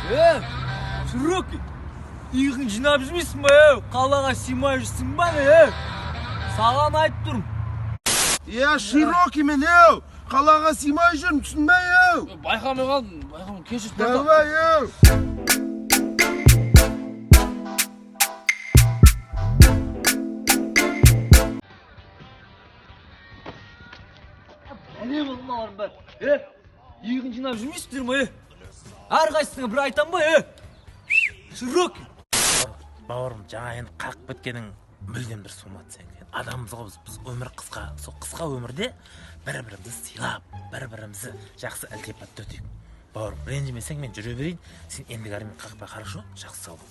Широкий, иығын жинап жүрмейсің ба, қалаға сыймай жүрсің ба, саған айтып тұрмын. Широкий мен, қалаға сыймай жүрмін, түсінбей, Байқамай қалдым, кешіріп давай, Әле бұл мыналардың бәрі, иығын жинап жүрмейсіңдер ма, әрқайсысыңа бір айтам ба, Широкий. Бауырым, жаңа енді қақып біткенің мүлдем дұрыс болмады сен. Адамымыз ғой біз өмір қысқа, сол қысқа өмірде бір-бірімізді сыйлап, бір-бірімізді жақсы ілтипатта өтейік. Бауырым, ренжімесең мен жүре берейін, сен ендігі арымен қақпай қарашы, жақсы сау бол.